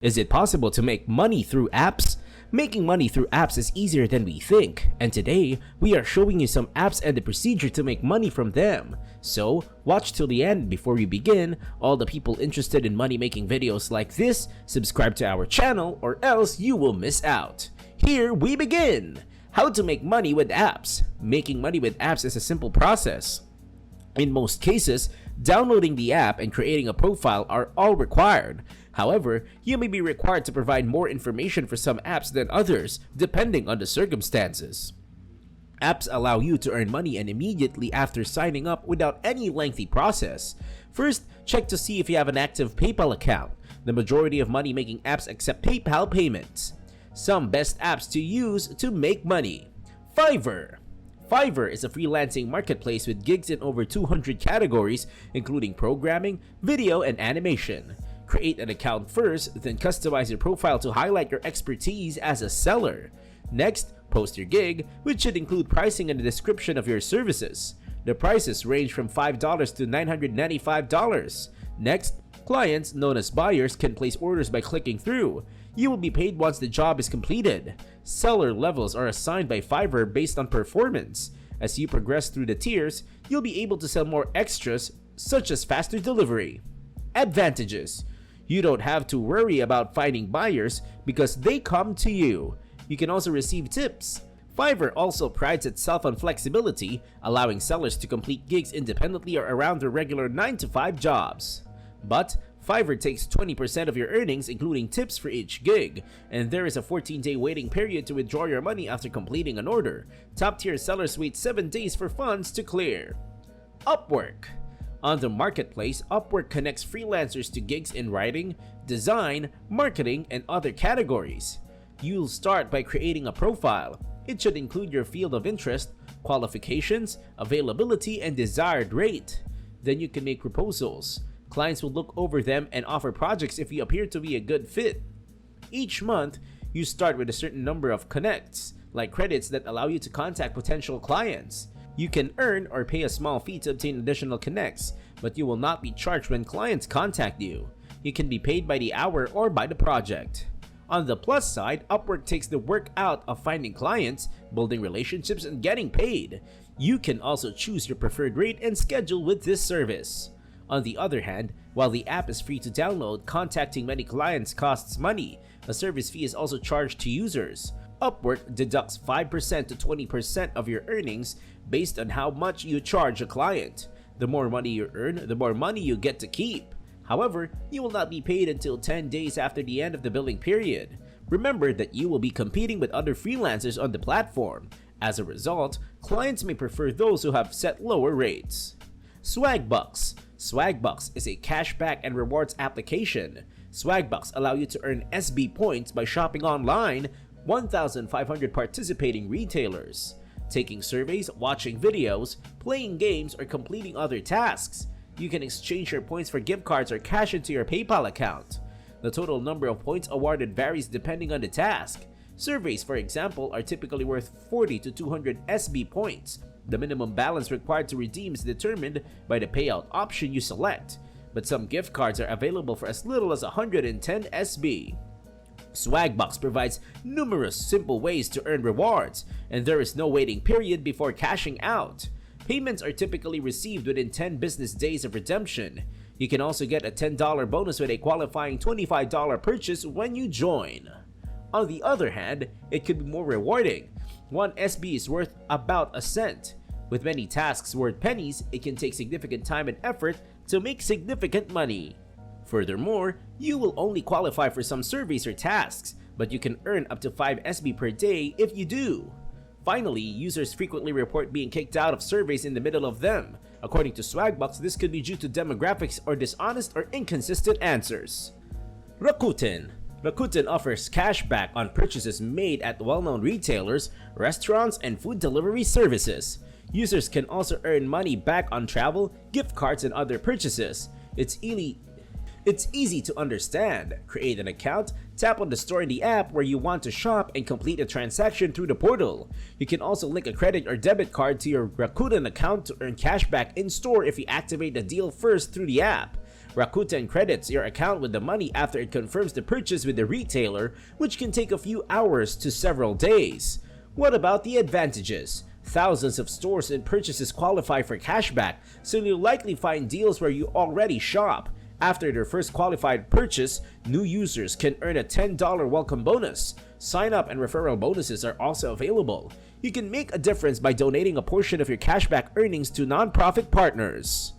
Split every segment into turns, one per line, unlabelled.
Is it possible to make money through apps? Making money through apps is easier than we think, and today, we are showing you some apps and the procedure to make money from them. So, watch till the end before we begin. All the people interested in money making videos like this, subscribe to our channel or else you will miss out. Here we begin! How to make money with apps. Making money with apps is a simple process. In most cases, downloading the app and creating a profile are all required. However, you may be required to provide more information for some apps than others, depending on the circumstances. Apps allow you to earn money and immediately after signing up without any lengthy process. First, check to see if you have an active PayPal account. The majority of money-making apps accept PayPal payments. Some best apps to use to make money. Fiverr. Fiverr is a freelancing marketplace with gigs in over 200 categories, including programming, video, and animation. Create an account first, then customize your profile to highlight your expertise as a seller. Next, post your gig, which should include pricing and a description of your services. The prices range from $5 to $995. Next, clients, known as buyers, can place orders by clicking through. You will be paid once the job is completed. Seller levels are assigned by Fiverr based on performance. As you progress through the tiers, you'll be able to sell more extras, such as faster delivery. Advantages. You don't have to worry about finding buyers because they come to you. You can also receive tips. Fiverr also prides itself on flexibility, allowing sellers to complete gigs independently or around their regular 9-to-5 jobs. But Fiverr takes 20% of your earnings, including tips for each gig, and there is a 14-day waiting period to withdraw your money after completing an order. Top-tier sellers wait 7 days for funds to clear. Upwork. On the marketplace, Upwork connects freelancers to gigs in writing, design, marketing, and other categories. You'll start by creating a profile. It should include your field of interest, qualifications, availability, and desired rate. Then you can make proposals. Clients will look over them and offer projects if you appear to be a good fit. Each month, you start with a certain number of connects, like credits that allow you to contact potential clients. You can earn or pay a small fee to obtain additional connects, but you will not be charged when clients contact you. You can be paid by the hour or by the project. On the plus side, Upwork takes the work out of finding clients, building relationships, and getting paid. You can also choose your preferred rate and schedule with this service. On the other hand, while the app is free to download, contacting many clients costs money. A service fee is also charged to users. Upwork deducts 5% to 20% of your earnings based on how much you charge a client. The more money you earn, the more money you get to keep. However, you will not be paid until 10 days after the end of the billing period. Remember that you will be competing with other freelancers on the platform. As a result, clients may prefer those who have set lower rates. Swagbucks. Swagbucks is a cashback and rewards application. Swagbucks allow you to earn SB points by shopping online, 1,500 participating retailers, taking surveys, watching videos, playing games, or completing other tasks. You can exchange your points for gift cards or cash into your PayPal account. The total number of points awarded varies depending on the task. Surveys, for example, are typically worth 40 to 200 SB points. The minimum balance required to redeem is determined by the payout option you select, but some gift cards are available for as little as 110 SB. Swagbucks provides numerous simple ways to earn rewards, and there is no waiting period before cashing out. Payments are typically received within 10 business days of redemption. You can also get a $10 bonus with a qualifying $25 purchase when you join. On the other hand, it could be more rewarding. 1 SB is worth about a cent. With many tasks worth pennies, it can take significant time and effort to make significant money. Furthermore, you will only qualify for some surveys or tasks, but you can earn up to 5 SB per day if you do. Finally, users frequently report being kicked out of surveys in the middle of them. According to Swagbucks, this could be due to demographics or dishonest or inconsistent answers. Rakuten. Rakuten offers cashback on purchases made at well-known retailers, restaurants, and food delivery services. Users can also earn money back on travel, gift cards, and other purchases. It's easy to understand. Create an account, tap on the store in the app where you want to shop, and complete a transaction through the portal. You can also link a credit or debit card to your Rakuten account to earn cashback in store if you activate the deal first through the app. Rakuten credits your account with the money after it confirms the purchase with the retailer, which can take a few hours to several days. What about the advantages? Thousands of stores and purchases qualify for cashback, so you'll likely find deals where you already shop. After their first qualified purchase, new users can earn a $10 welcome bonus. Sign-up and referral bonuses are also available. You can make a difference by donating a portion of your cashback earnings to nonprofit partners.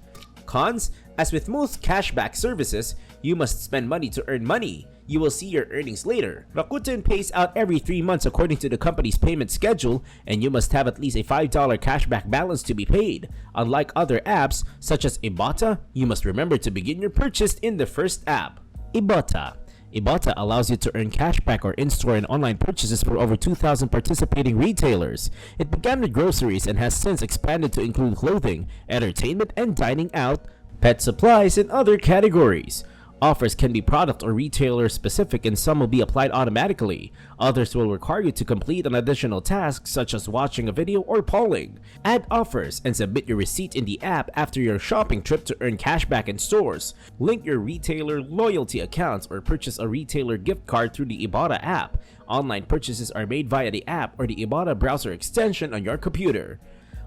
Cons? As with most cashback services, you must spend money to earn money. You will see your earnings later. Rakuten pays out every 3 months according to the company's payment schedule, and you must have at least a $5 cashback balance to be paid. Unlike other apps, such as Ibotta, you must remember to begin your purchase in the first app. Ibotta. Ibotta allows you to earn cashback or in-store and online purchases for over 2,000 participating retailers. It began with groceries and has since expanded to include clothing, entertainment and dining out, pet supplies, and other categories. Offers can be product or retailer specific, and some will be applied automatically. Others will require you to complete an additional task such as watching a video or polling. Add offers and submit your receipt in the app after your shopping trip to earn cashback in stores. Link your retailer loyalty accounts or purchase a retailer gift card through the Ibotta app. Online purchases are made via the app or the Ibotta browser extension on your computer.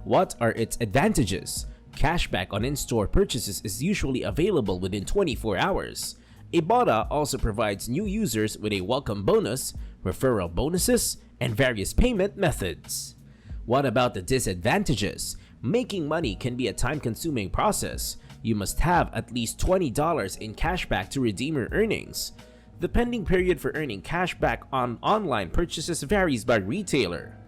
What are its advantages? Cashback on in-store purchases is usually available within 24 hours. Ibotta also provides new users with a welcome bonus, referral bonuses, and various payment methods. What about the disadvantages? Making money can be a time-consuming process. You must have at least $20 in cashback to redeem your earnings. The pending period for earning cashback on online purchases varies by retailer.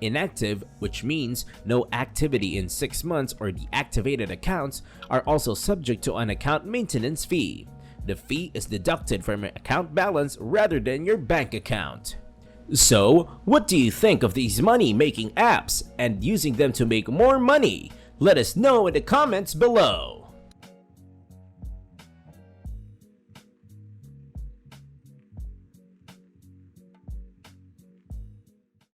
Inactive, which means no activity in 6 months, or deactivated accounts are also subject to an account maintenance fee. The fee is deducted from your account balance rather than your bank account. So, what do you think of these money-making apps and using them to make more money? Let us know in the comments below.